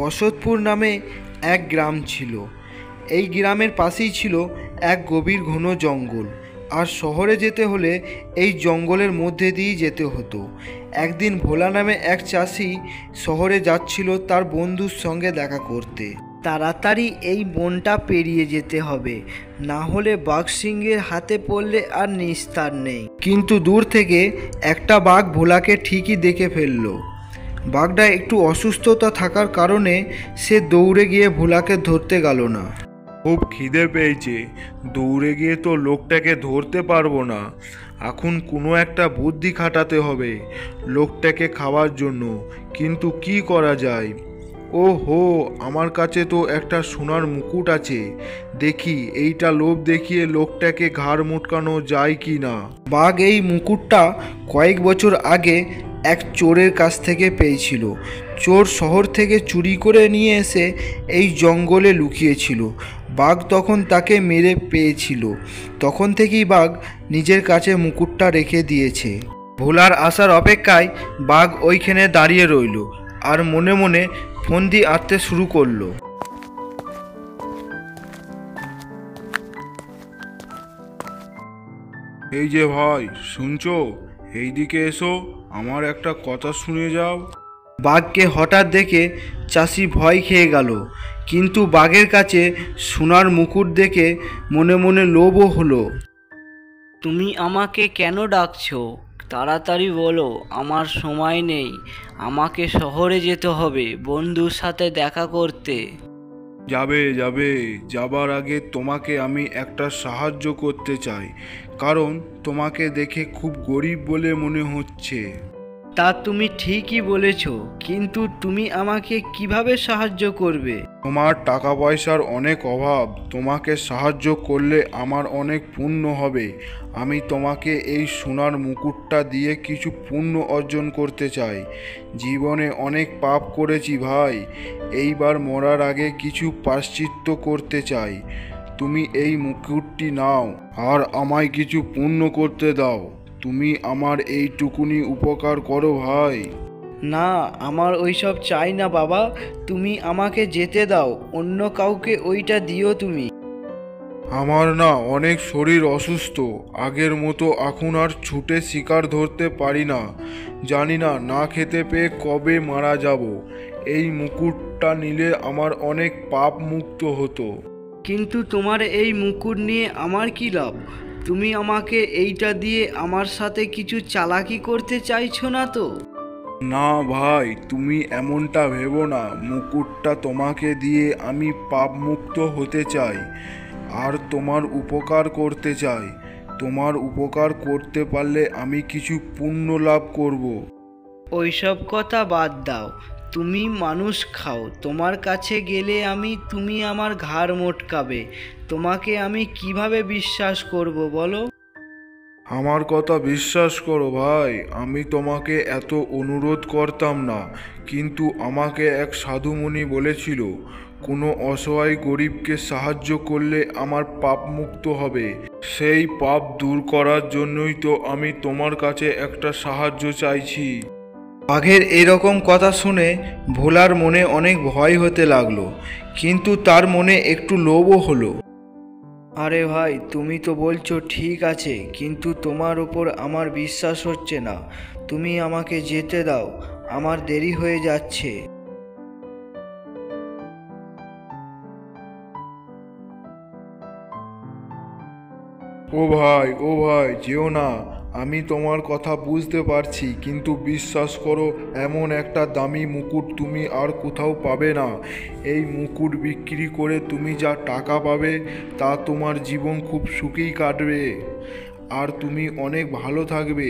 বসতপুর নামে এক গ্রাম ছিল। এই গ্রামের পাশেই ছিল এক গভীর ঘন জঙ্গল, আর শহরে যেতে হলে এই জঙ্গলের মধ্যে দিয়েই যেতে হতো। একদিন ভোলা নামে এক চাষি শহরে যাচ্ছিল তার বন্ধুর সঙ্গে দেখা করতে। তাড়াতাড়ি এই বনটা পেরিয়ে যেতে হবে, না হলে বাঘ সিংহের হাতে পড়লে আর নিস্তার নেই। কিন্তু দূর থেকে একটা বাঘ ভোলাকে ঠিকই দেখে ফেলল। বাঘটা একটু অসুস্থতা থাকার কারণে সে দৌড়ে গিয়ে ভোলাকে ধরতে গেল না। খুব খিদে পেয়েছে, দৌড়ে গিয়ে তো লোকটাকে ধরতে পারবো না। এখন কোনো একটা বুদ্ধি খাটাতে হবে লোকটাকে খাওয়ার জন্য। কিন্তু কি করা যায়? ও হো, আমার কাছে তো একটা সোনার মুকুট আছে। দেখি এইটা লোভ দেখিয়ে লোকটাকে ঘাড় মোটকানো যায় কি না। বাঘ এই মুকুটটা কয়েক বছর আগে এক চোরের কাছ থেকে পেয়েছিল। চোর শহর থেকে চুরি করে নিয়ে এসে এই জঙ্গলে লুকিয়েছিল। বাঘ তখন তাকে মেরে পেয়েছিল। তখন থেকেই বাঘ নিজের কাছে মুকুটটা রেখে দিয়েছে। ভোলার আসার অপেক্ষায় বাঘ ওইখানে দাঁড়িয়ে রইল আর মনে মনে ফন্দি আঁটতে শুরু করলো। এই যে ভাই, শুনছো? এইদিকে এসো, আমার একটা কথা শুনে যাও। বাঘকে হঠাৎ দেখে চাষি ভয় খেয়ে গেল, কিন্তু বাঘের কাছে সোনার মুকুট দেখে মনে মনে লোভও হলো। তুমি আমাকে কেন ডাকছো? তাড়াতাড়ি বলো, আমার সময় নেই। আমাকে শহরে যেতে হবে বন্ধুর সাথে দেখা করতে। যাবে, যাবার আগে তোমাকে আমি একটা সাহায্য করতে চাই, কারণ তোমাকে দেখে খুব গরিব বলে মনে হচ্ছে। তা তুমি ঠিকই বলেছ, কিন্তু তুমি আমাকে কিভাবে সাহায্য করবে? তোমার টাকা পয়সার অনেক অভাব, তোমাকে সাহায্য করলে আমার অনেক পুণ্য হবে। আমি তোমাকে এই সোনার মুকুটটা দিয়ে কিছু পুণ্য অর্জন করতে চাই। জীবনে অনেক পাপ করেছি ভাই, এইবার মরার আগে কিছু প্রায়শ্চিত্ত করতে চাই। তুমি এই মুকুটটি নাও আর আমায় কিছু পুণ্য করতে দাও। তুমি আমার এইটুকুনি উপকার করো ভাই। না, আমার ওইসব চাই না বাবা, তুমি আমাকে যেতে দাও। অন্য কাউকে ওইটা দিও তুমি। আমার না অনেক শরীর অসুস্থ, আগের মতো এখন আর ছুটে শিকার ধরতে পারি না। জানি না না খেতে পেয়ে কবে মারা যাব। এই মুকুটটা নিলে আমার অনেক পাপ মুক্ত হতো। কিন্তু তোমার এই মুকুট নিয়ে আমার কি লাভ? তুমি আমাকে এইটা দিয়ে আমার সাথে কিছু চালাকি করতে চাইছো না তো? না ভাই, তুমি এমনটা ভেবো না। মুকুটটা তোমাকে দিয়ে আমি পাপ মুক্ত হতে চাই আর তোমার উপকার করতে চাই। তোমার উপকার করতে পারলে আমি কিছু পুণ্য লাভ করব। ওইসব কথা বাদ দাও, তুমি মানুষ খাও। তোমার কাছে গেলে তুমি আমার ঘাড় মোটকাবে। তোমাকে আমি কিভাবে বিশ্বাস করব বলো? আমার কথা বিশ্বাস করো ভাই, আমি তোমাকে এত অনুরোধ করতাম না, কিন্তু আমাকে এক সাধুমণি বলেছিল কোনো অসহায় গরিবকে সাহায্য করলে আমার পাপ মুক্ত হবে। সেই পাপ দূর করার জন্যই তো আমি তোমার কাছে একটা সাহায্য চাইছি। বাঘের এরকম কথা শুনে ভোলার মনে অনেক ভয় হতে লাগলো, কিন্তু তার মনে একটু লোভও হলো। আরে ভাই, তুমি তো বলছো ঠিক আছে, কিন্তু তোমার উপর আমার বিশ্বাস হচ্ছে না। তুমি আমাকে যেতে দাও, আমার দেরি হয়ে যাচ্ছে। ও ভাই, যেও না। আমি তোমার কথা বুঝতে পারছি, কিন্তু বিশ্বাস করো, এমন একটা দামি মুকুট তুমি আর কোথাও পাবে না। এই মুকুট বিক্রি করে তুমি যা টাকা পাবে তা তোমার জীবন খুব সুখেই কাটবে আর তুমি অনেক ভালো থাকবে।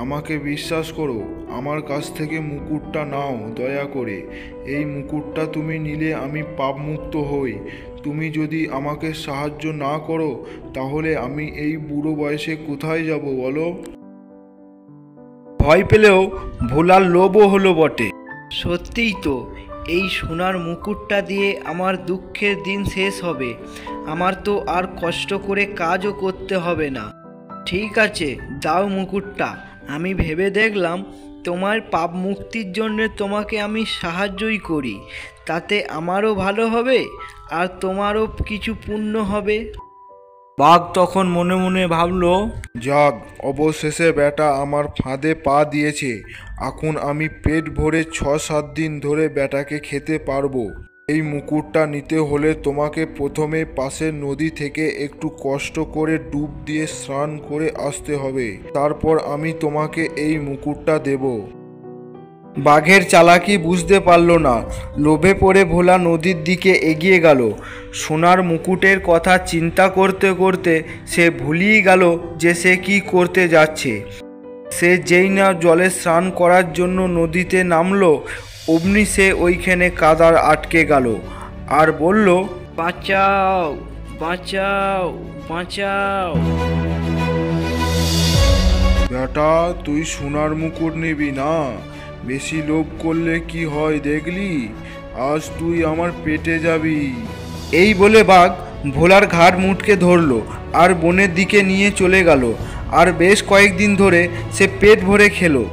আমাকে বিশ্বাস করো, আমার কাছ থেকে মুকুটটা নাও দয়া করে। এই মুকুটটা তুমি নিলে আমি পাপমুক্ত হই। তুমি যদি আমাকে সাহায্য না করো তাহলে আমি এই বুড়ো বয়সে কোথায় যাব বলো? ভয় পেলেও ভোলার লোভও হলো বটে। সত্যিই তো, এই সোনার মুকুটটা দিয়ে আমার দুঃখের দিন শেষ হবে। আমার তো আর কষ্ট করে কাজও করতে হবে না। ঠিক আছে, দাও মুকুটটা। আমি ভেবে দেখলাম তোমার পাপ মুক্তির জন্য তোমাকে আমি সাহায্যই করি, তাতে আমারও ভালো হবে আর তোমারও কিছু পুণ্য হবে। বাঘ তখন মনে মনে ভাবলো, যাক, অবশেষে বেটা আমার ফাঁদে পা দিয়েছে। এখন আমি পেট ভরে 6-7 দিন ধরে বেটাকে খেতে পারবো। এই মুকুটটা নিতে হলে তোমাকে প্রথমে পাশের নদী থেকে একটু কষ্ট করে ডুব দিয়ে স্নান করে আসতে হবে। তারপর আমি তোমাকে এই মুকুটটা দেব। বাঘের চালাকি বুঝতে পারল না। লোভে পড়ে ভোলা নদীর দিকে এগিয়ে গেল। সোনার মুকুটের কথা চিন্তা করতে করতে সে ভুলিয়ে গেল যে সে কি করতে যাচ্ছে। সে যেই না জলে স্নান করার জন্য নদীতে নামলো, অমনি সে ওইখানে কাদার আটকে গেল আর বলল, বাঁচাও, বাঁচাও, বাঁচাও। বেটা, তুই সোনার মুকুট নিবি না? বেশি লোভ করলে কি হয় দেখলি? আজ তুই আমার পেটে যাবি। এই বলে বাঘ ভোলার ঘাড় মুটকে ধরল আর বনের দিকে নিয়ে চলে গেল। আর বেশ কয়েকদিন ধরে সে পেট ভরে খেলো।